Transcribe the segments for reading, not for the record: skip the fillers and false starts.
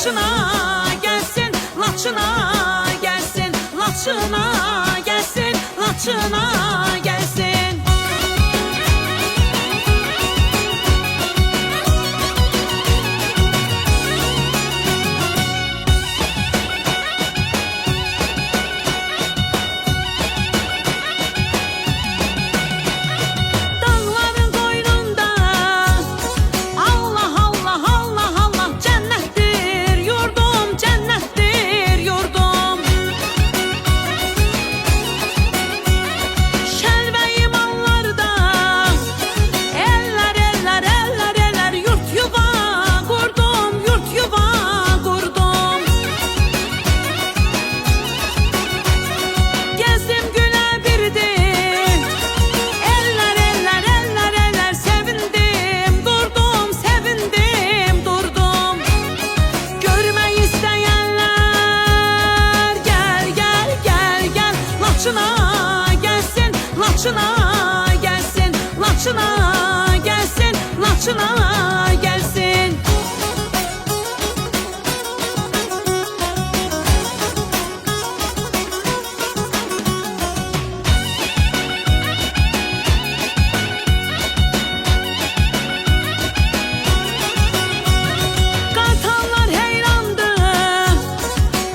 Laçına gelsin, Laçına gelsin, Laçına gelsin, Laçına gelsin. Laçına gelsin, Laçına gelsin, Laçına gelsin, Laçına gelsin. Kartallar heyrandı,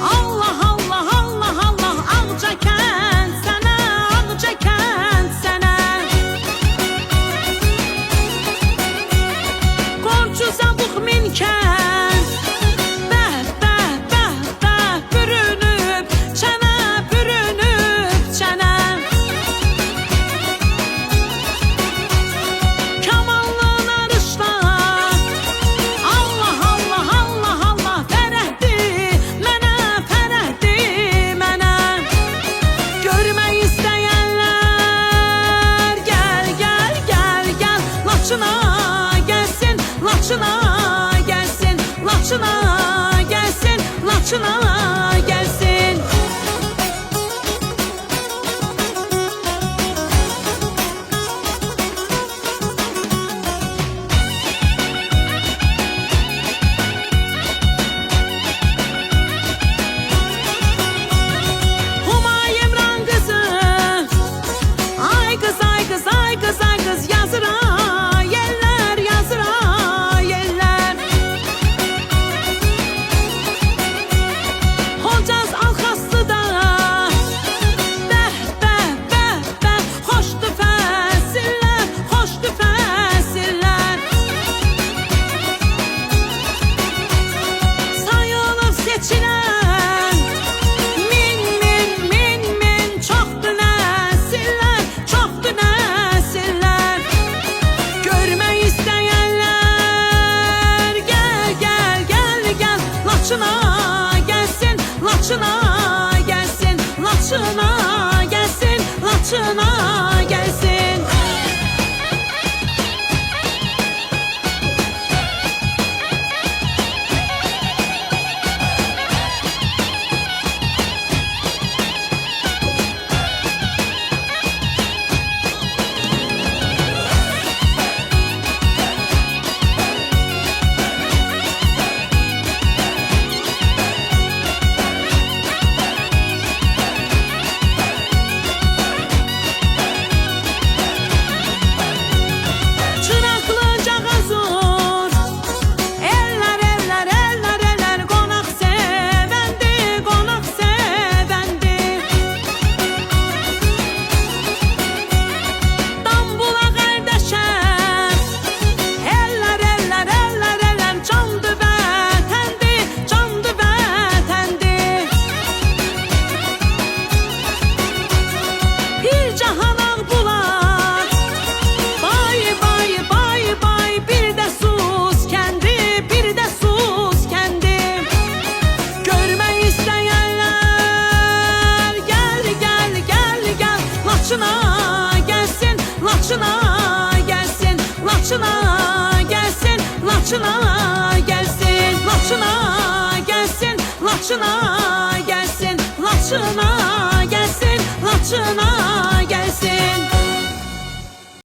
Allah Allah Allah Allah, Ağcakent sana, Ağcakent sana. Qorçu sabuk minkən, bəh bəh bəh bəh, bürünüb çənə, bürünüb çənə. Kamanlı narışlar, Allah Allah Allah Allah, fərəhdi mənə, fərəhdi mənə. Görmək istəyənlər gəl gəl gəl gəl, Laçına gelsin, Laçına gelsin, Laçına gelsin, Laçına gelsin. Humayim ran kızı, ay kız ay kız ay kız ay kız, yazıra yeller, yazıra yeller. Hocaz Alxaslıda, bəh bəh bəh bəh, xoşdu fəsillər, xoşdu fəsillər. Sayılıb seçilən min min min min, çoxdur nəsillər, çoxdur nəsillər. Görmək istəyənlər gəl gəl gəl gəl, Laçına gelsin, Laçına gelsin, Laçına gelsin, Laçına gelsin. Çıraqlı Cağazur, eller eller eller eller, qonaq sevəndi, qonaq sevəndi. Dambula qardaşəm, eller eller eller eller, candı vətəndi, candı vətəndi. Bir cahan Ağbular, bay bay bay bay, bir de sus kendi, bir de sus kendi. Görmək istəyənlər gəl gəl gəl gəl, Laçına gelsin, Laçına gelsin, Laçına gelsin, Laçına gelsin, Laçına gelsin, Laçına gelsin, Laçına gelsin, Laçına